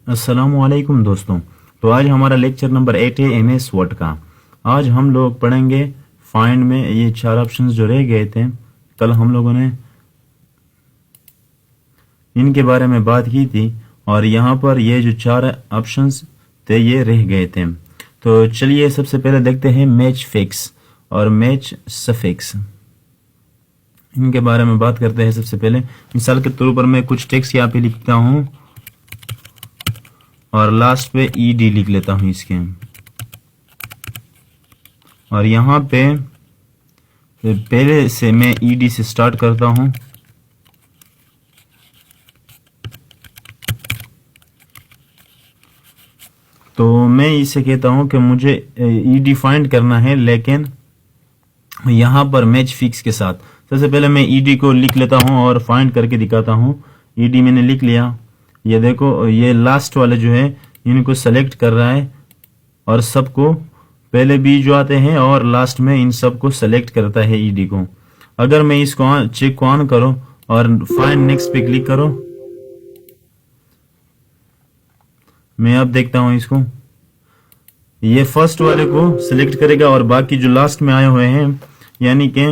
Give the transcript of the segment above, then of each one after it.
अस्सलामुअलैकुम दोस्तों। तो आज हमारा लेक्चर नंबर 8 है एमएस वर्ड का। आज हम लोग पढ़ेंगे फाइंड में ये चार ऑप्शंस जो रह गए थे। कल हम लोगों ने इनके बारे में बात की थी और यहाँ पर ये जो चार ऑप्शंस थे ये रह गए थे। तो चलिए सबसे पहले देखते हैं मैच फिक्स और मैच सफिक्स। इनके बारे में बात करते हैं। सबसे पहले मिसाल के तौर पर मैं कुछ टेक्स्ट यहाँ पे लिखता हूँ और लास्ट पे ईडी लिख लेता हूं इसके, और यहां पे पहले से मैं ईडी से स्टार्ट करता हूं। तो मैं इसे कहता हूं कि मुझे ईडी फाइंड करना है, लेकिन यहां पर मैच फिक्स के साथ। सबसे पहले मैं ईडी को लिख लेता हूं और फाइंड करके दिखाता हूं। ईडी मैंने लिख लिया। ये देखो, ये लास्ट वाले जो है इनको सेलेक्ट कर रहा है और सबको पहले बी जो आते हैं और लास्ट में इन सबको सेलेक्ट करता है ईडी को। अगर मैं इसको चेक को ऑन करो और फाइंड नेक्स्ट पे क्लिक करो, मैं अब देखता हूं इसको, ये फर्स्ट वाले को सिलेक्ट करेगा और बाकी जो लास्ट में आए हुए हैं, यानी कि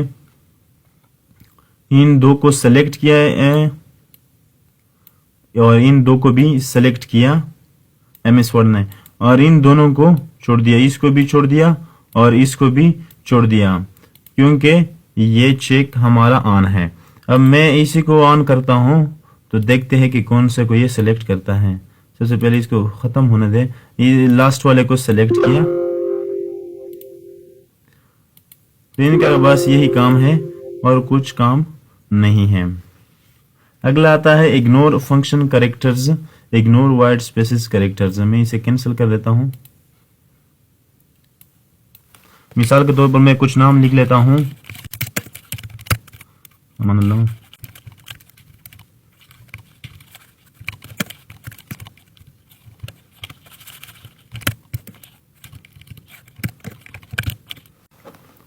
इन दो को सेलेक्ट किया है और इन दो को भी सेलेक्ट किया एमएस वर्ड ने, और इन दोनों को छोड़ दिया, इसको भी छोड़ दिया और इसको भी छोड़ दिया, क्योंकि ये चेक हमारा ऑन है। अब मैं इसी को ऑन करता हूं तो देखते हैं कि कौन से को ये सिलेक्ट करता है। सबसे पहले इसको खत्म होने दे। ये लास्ट वाले को सिलेक्ट किया, तो इनका बस यही काम है और कुछ काम नहीं है। अगला आता है ignore function characters, ignore wide spaces characters. मैं इसे कैंसिल कर देता हूं। मिसाल के तौर पर मैं कुछ नाम लिख लेता हूं, मान लो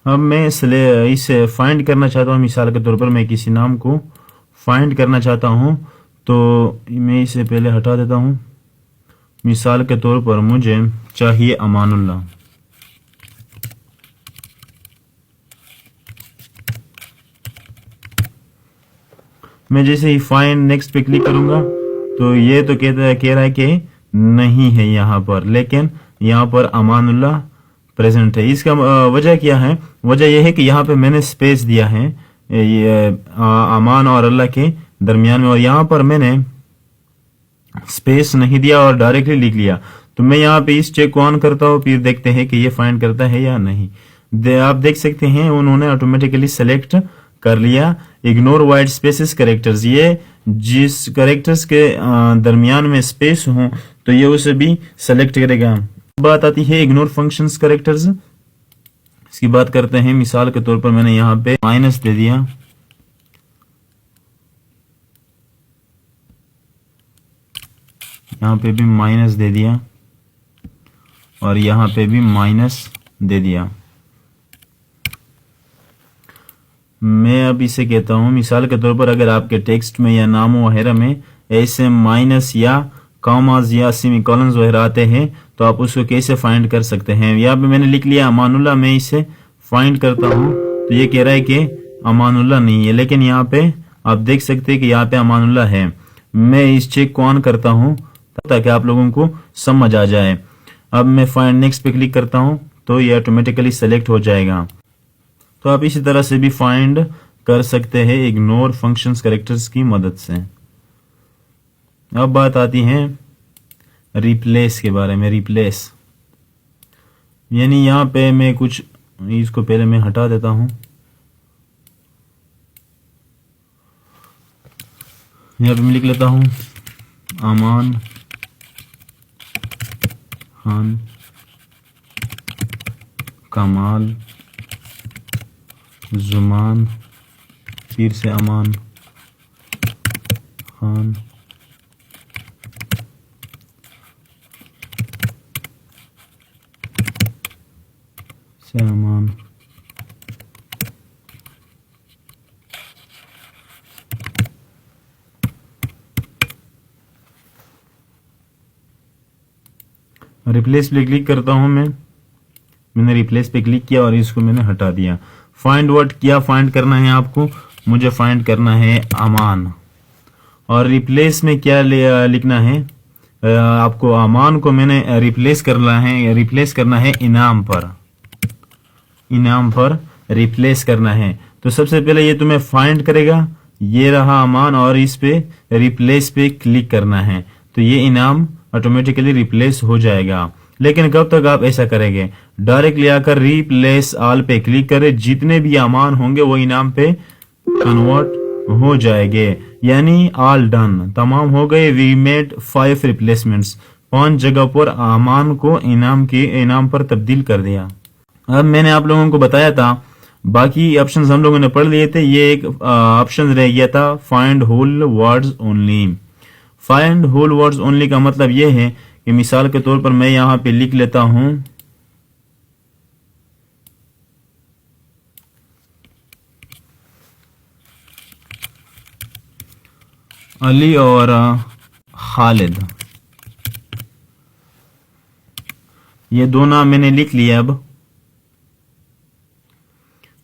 अब मैं इसे फाइंड करना चाहता हूं। मिसाल के तौर पर मैं किसी नाम को फाइंड करना चाहता हूं, तो मैं इसे पहले हटा देता हूं। मिसाल के तौर पर मुझे चाहिए अमानुल्लाह। मैं जैसे ही फाइंड नेक्स्ट पे क्लिक करूंगा तो ये तो कह रहा है कि नहीं है यहाँ पर, लेकिन यहाँ पर अमानुल्लाह प्रेजेंट है। इसका वजह क्या है? वजह यह है कि यहाँ पे मैंने स्पेस दिया है ये अमान और अल्लाह के दरमियान में, और यहाँ पर मैंने स्पेस नहीं दिया और डायरेक्टली लिख लिया। तो मैं यहाँ पे इस चेक को ऑन करता हूँ, फिर देखते हैं कि ये फाइंड करता है या नहीं। आप देख सकते हैं उन्होंने ऑटोमेटिकली सेलेक्ट कर लिया इग्नोर वाइड स्पेसेस कैरेक्टर्स। ये जिस कैरेक्टर्स के दरमियान में स्पेस हो तो ये उसे भी सेलेक्ट करेगा। बात आती है इग्नोर फंक्शंस कैरेक्टर्स, इसकी बात करते हैं। मिसाल के तौर पर मैंने यहाँ पे माइनस दे दिया, यहाँ पे भी माइनस दे दिया और यहाँ पे भी माइनस दे दिया। मैं अब इसे कहता हूं, मिसाल के तौर पर अगर आपके टेक्स्ट में या नामों वगैरह में ऐसे माइनस या कॉमास या सेमीकोलंस वगैरह आते हैं तो आप उसको कैसे फाइंड कर सकते हैं। यहाँ पे मैंने लिख लिया अमानुल्लाह। मैं इसे फाइंड करता हूं तो ये कह रहा है कि अमानुल्लाह नहीं है, लेकिन यहाँ पे आप देख सकते हैं कि यहाँ पे अमानुल्लाह है। मैं इस चेक को ऑन करता हूं ताकि आप लोगों को समझ आ जाए। अब मैं फाइंड नेक्स्ट पे क्लिक करता हूं तो ये ऑटोमेटिकली सेलेक्ट हो जाएगा। तो आप इसी तरह से भी फाइंड कर सकते हैं इग्नोर फंक्शंस कैरेक्टर्स की मदद से। अब बात आती है रिप्लेस के बारे में। रिप्लेस यानी यहाँ पे मैं कुछ, इसको पहले मैं हटा देता हूं। यहाँ पे मैं लिख लेता हूं अमान खान कमाल जुमान, फिर से अमान खान से अमान रिप्लेस पे क्लिक करता हूं मैंने रिप्लेस पे क्लिक किया और इसको मैंने हटा दिया। फाइंड वर्ड क्या फाइंड करना है आपको? मुझे फाइंड करना है अमान। और रिप्लेस में क्या लिखना है आपको? अमान को मैंने रिप्लेस करना है इनाम पर रिप्लेस करना है। तो सबसे पहले ये तुम्हें फाइंड करेगा, ये रहा अमान, और इस पे रिप्लेस पे क्लिक करना है तो ये इनाम ऑटोमेटिकली रिप्लेस हो जाएगा। लेकिन कब तक आप ऐसा करेंगे? डायरेक्टली आकर रिप्लेस ऑल पे क्लिक करें, जितने भी अमान होंगे वो इनाम पे कन्वर्ट हो जाएंगे, यानी ऑल डन, तमाम हो गए। वी मेड 5 रिप्लेसमेंट्स, 5 जगह पर अमान को इनाम पर तब्दील कर दिया। अब मैंने आप लोगों को बताया था, बाकी ऑप्शंस हम लोगों ने पढ़ लिए थे, ये एक ऑप्शन रह गया था find whole words only. Find whole words only का मतलब ये है कि मिसाल के तौर पर मैं यहां पे लिख लेता हूं अली और खालिद, ये दो नाम मैंने लिख लिया।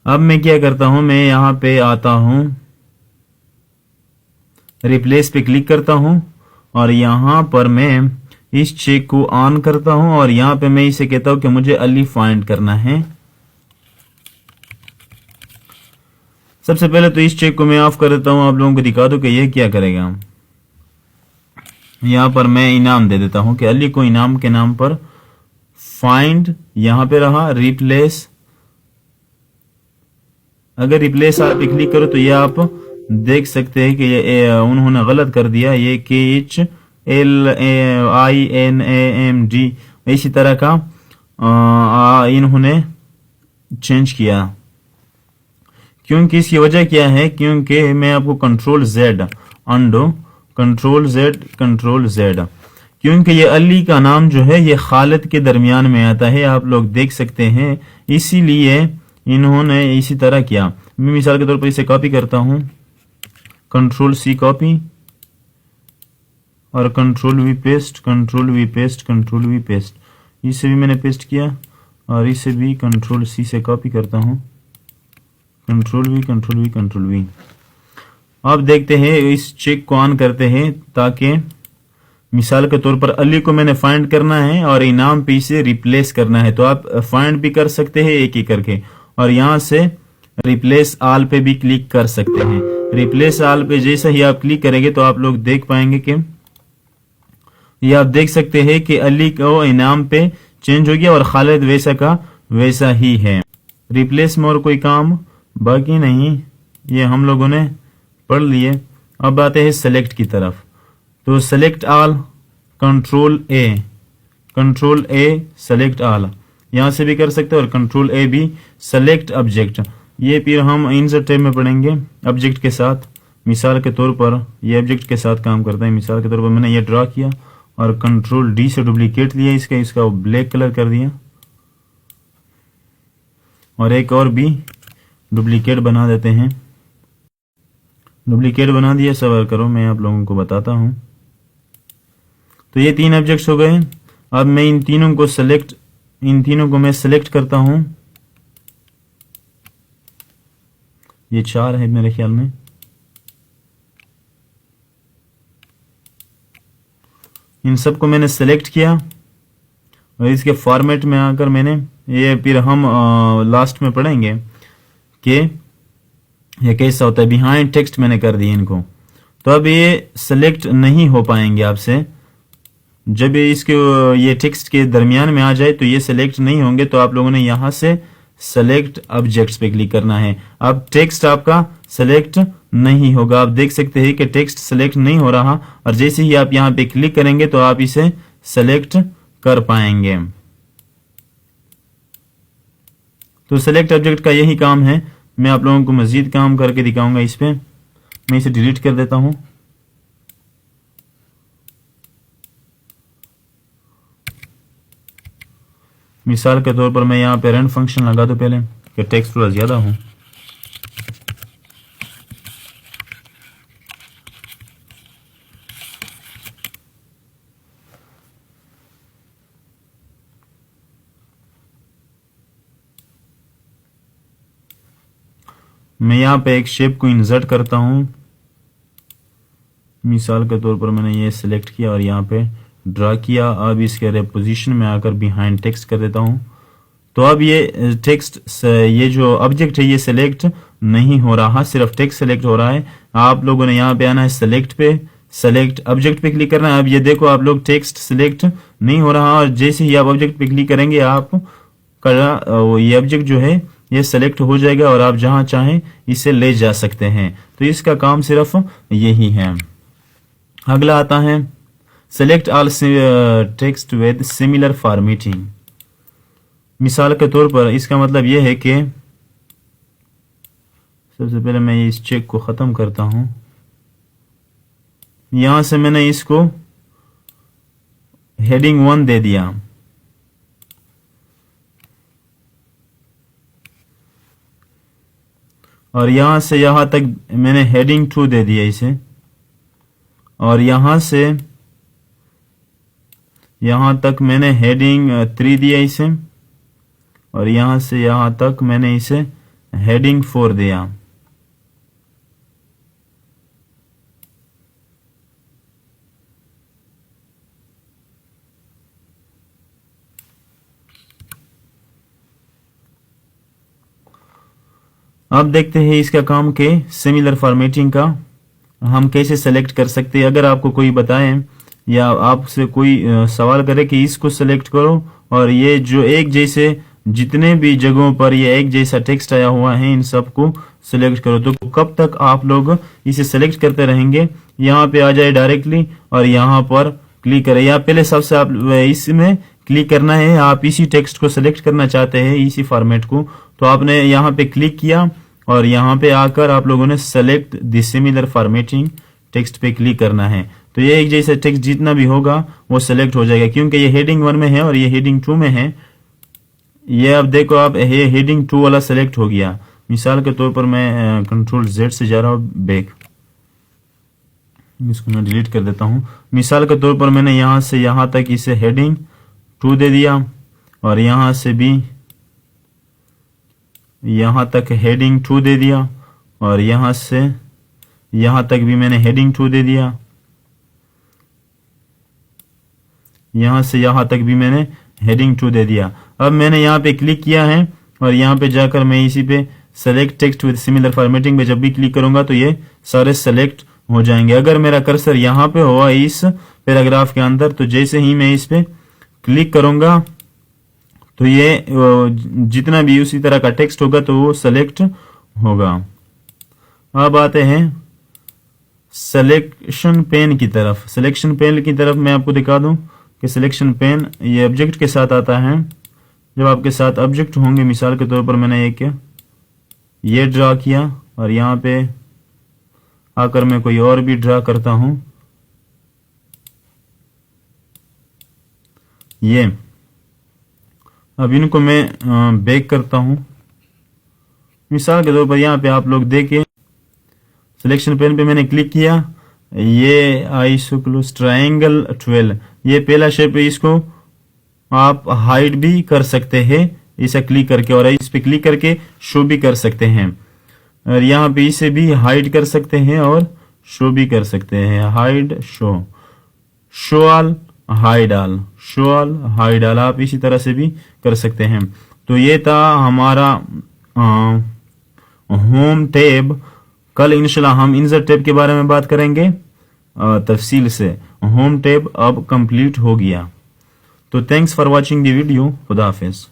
अब मैं क्या करता हूं, मैं यहां पे आता हूं, रिप्लेस पे क्लिक करता हूं और यहां पर मैं इस चेक को ऑन करता हूं और यहां पे मैं इसे कहता हूं कि मुझे अली फाइंड करना है। सबसे पहले तो इस चेक को मैं ऑफ कर देता हूं, आप लोगों को दिखा दूं कि ये क्या करेगा। यहां पर मैं इनाम दे देता हूं कि अली को इनाम के नाम पर फाइंड, यहां पे रहा रिप्लेस। अगर रिप्लेस आप क्लिक करो तो ये आप देख सकते हैं कि ये उन्होंने गलत कर दिया, ये KHLINAMD इसी तरह का इन्होंने चेंज किया। क्योंकि इसकी वजह क्या है? क्योंकि मैं आपको कंट्रोल Z अंडो, कंट्रोल Z, क्योंकि ये अली का नाम जो है ये खालिद के दरमियान में आता है, आप लोग देख सकते हैं, इसीलिए इन्होंने इसी तरह किया। मैं मिसाल के तौर पर इसे कॉपी करता हूं, कंट्रोल C कॉपी और कंट्रोल V पेस्ट, इसे भी मैंने पेस्ट किया और इसे भी कंट्रोल C से कॉपी करता हूं, कंट्रोल V। अब देखते हैं, इस चेक को ऑन करते हैं ताकि मिसाल के तौर पर अली को मैंने फाइंड करना है और इनाम पे इसे रिप्लेस करना है, तो आप फाइंड भी कर सकते हैं एक एक करके और यहां से रिप्लेस ऑल पे भी क्लिक कर सकते हैं। रिप्लेस ऑल पे जैसे ही आप क्लिक करेंगे तो आप लोग देख पाएंगे कि ये आप देख सकते हैं कि अली को इनाम पे चेंज हो गया और खालिद वैसा का वैसा ही है। रिप्लेस में और कोई काम बाकी नहीं, ये हम लोगों ने पढ़ लिए। अब आते हैं सेलेक्ट की तरफ, तो सेलेक्ट ऑल, कंट्रोल ए सेलेक्ट ऑल, यहां से भी कर सकते हैं और कंट्रोल A भी सेलेक्ट ऑब्जेक्ट, ये फिर हम इंसर्ट टैब में पढ़ेंगे ऑब्जेक्ट के साथ। मिसाल के तौर पर ये ऑब्जेक्ट के साथ काम करता है। मिसाल के तौर पर मैंने ये ड्रा किया और कंट्रोल D से डुप्लीकेट लिया, इसका ब्लैक कलर कर दिया और एक और भी डुप्लीकेट बना देते हैं। डुप्लीकेट बना दिया, सबर करो मैं आप लोगों को बताता हूं। तो ये 3 ऑब्जेक्ट्स हो गए। अब मैं इन तीनों को मैं सेलेक्ट करता हूं, ये 4 है मेरे ख्याल में। इन सबको मैंने सेलेक्ट किया और इसके फॉर्मेट में आकर मैंने ये, फिर हम लास्ट में पढ़ेंगे कि ये कैसा होता है। बिहाइंड टेक्स्ट मैंने कर दिया इनको, तो अब ये सेलेक्ट नहीं हो पाएंगे आपसे। जब ये टेक्स्ट के दरमियान में आ जाए तो ये सेलेक्ट नहीं होंगे, तो आप लोगों ने यहां से सेलेक्ट ऑब्जेक्ट्स पे क्लिक करना है। अब टेक्स्ट आपका सेलेक्ट नहीं होगा, आप देख सकते हैं कि टेक्स्ट सेलेक्ट नहीं हो रहा और जैसे ही आप यहां पे क्लिक करेंगे तो आप इसे सेलेक्ट कर पाएंगे। तो सेलेक्ट ऑब्जेक्ट का यही काम है। मैं आप लोगों को मजीद काम करके दिखाऊंगा इस पे। मैं इसे डिलीट कर देता हूं। मिसाल के तौर पर मैं यहां पे रन फंक्शन लगा दूं पहले कि टेक्स्ट थोड़ा ज्यादा हो। मैं यहाँ पे एक शेप को इंसर्ट करता हूँ। मिसाल के तौर पर मैंने ये सिलेक्ट किया और यहाँ पे ड्रा किया। अब इसके रेपोजिशन में आकर बिहाइंड टेक्स्ट कर देता हूँ। तो अब ये टेक्स्ट, ये जो ऑब्जेक्ट है ये सिलेक्ट नहीं हो रहा, सिर्फ टेक्स्ट सिलेक्ट हो रहा है। आप लोगों ने यहाँ पे आना है सिलेक्ट पे, सेलेक्ट ऑब्जेक्ट पे क्लिक करना है। अब ये देखो आप लोग टेक्स्ट सिलेक्ट नहीं हो रहा, और जैसे ही आप ऑब्जेक्ट पे क्लिक करेंगे आप ये ऑब्जेक्ट जो है ये सेलेक्ट हो जाएगा और आप जहां चाहें इसे ले जा सकते हैं। तो इसका काम सिर्फ यही है। अगला आता है select all text with similar formatting. मिसाल के तौर पर इसका मतलब यह है कि सबसे पहले मैं इस चेक को खत्म करता हूं। यहां से मैंने इसको हेडिंग 1 दे दिया, और यहां से यहां तक मैंने हेडिंग 2 दे दिया इसे, और यहां से यहां तक मैंने हेडिंग 3 दिया इसे, और यहां से यहां तक मैंने इसे हेडिंग 4 दिया। अब देखते हैं इसका काम के सिमिलर फॉर्मेटिंग का हम कैसे सेलेक्ट कर सकते हैं। अगर आपको कोई बताए या आपसे कोई सवाल करे कि इसको सेलेक्ट करो और ये जो एक जैसे जितने भी जगहों पर ये एक जैसा टेक्स्ट आया हुआ है इन सबको सेलेक्ट करो, तो कब तक आप लोग इसे सेलेक्ट करते रहेंगे। यहाँ पे आ जाए डायरेक्टली और यहाँ पर क्लिक करें, या पहले सबसे आप इसमें क्लिक करना है। आप इसी टेक्स्ट को सेलेक्ट करना चाहते हैं, इसी फॉर्मेट को, तो आपने यहाँ पे क्लिक किया और यहाँ पे आकर आप लोगों ने select the similar formatting text पे क्लिक करना है। तो ये एक जैसा टेक्स्ट जितना भी होगा वो सेलेक्ट हो जाएगा, क्योंकि ये हेडिंग 1 में है और ये हेडिंग 2 में है। ये अब देखो आप, ये हेडिंग 2 वाला सेलेक्ट हो गया। मिसाल के तौर पर मैं कंट्रोल Z से जा रहा हूँ बैक, इसको मैं डिलीट कर देता हूँ। मिसाल के तौर पर मैंने यहाँ से यहाँ तक इसे हेडिंग 2 दे दिया, और यहाँ से भी यहाँ तक हेडिंग 2 दे दिया, और यहाँ से यहाँ तक भी मैंने हेडिंग 2 दे दिया, यहाँ से यहाँ तक भी मैंने हेडिंग 2 दे दिया। अब मैंने यहाँ पे क्लिक किया है और यहाँ पे जाकर मैं इसी पे select text with similar formatting पे जब भी क्लिक करूंगा तो ये सारे सेलेक्ट हो जाएंगे। अगर मेरा कर्सर यहाँ पे हुआ इस पैराग्राफ के अंदर, तो जैसे ही मैं इस पे क्लिक करूंगा तो ये जितना भी उसी तरह का टेक्स्ट होगा तो वो सेलेक्ट होगा। अब आते हैं सिलेक्शन पेन की तरफ। सिलेक्शन पेन की तरफ मैं आपको दिखा दूं कि सिलेक्शन पेन ये ऑब्जेक्ट के साथ आता है। जब आपके साथ ऑब्जेक्ट होंगे, मिसाल के तौर पर मैंने एक ये ड्रा किया और यहाँ पे आकर मैं कोई और भी ड्रा करता हूं, ये अब इनको मैं बैक करता हूं। मिसाल के तौर पर यहाँ पे आप लोग देखें, सिलेक्शन पेन पे मैंने क्लिक किया, ये आइसोक्लोस ट्रायंगल 12 ये पहला शेप है, इसको आप हाइड भी कर सकते हैं इसे क्लिक करके, और इस पे क्लिक करके शो भी कर सकते हैं, और यहाँ पे इसे भी हाइड कर सकते हैं और शो भी कर सकते हैं। Hide show, show all, hide all, show all, hide all, आप इसी तरह से भी कर सकते हैं। तो ये था हमारा होम टैब। कल इंशाल्लाह हम इंसर्ट टैब के बारे में बात करेंगे तफसील से। होम टैब अब कंप्लीट हो गया। तो thanks for watching the video. खुदा हाफिज।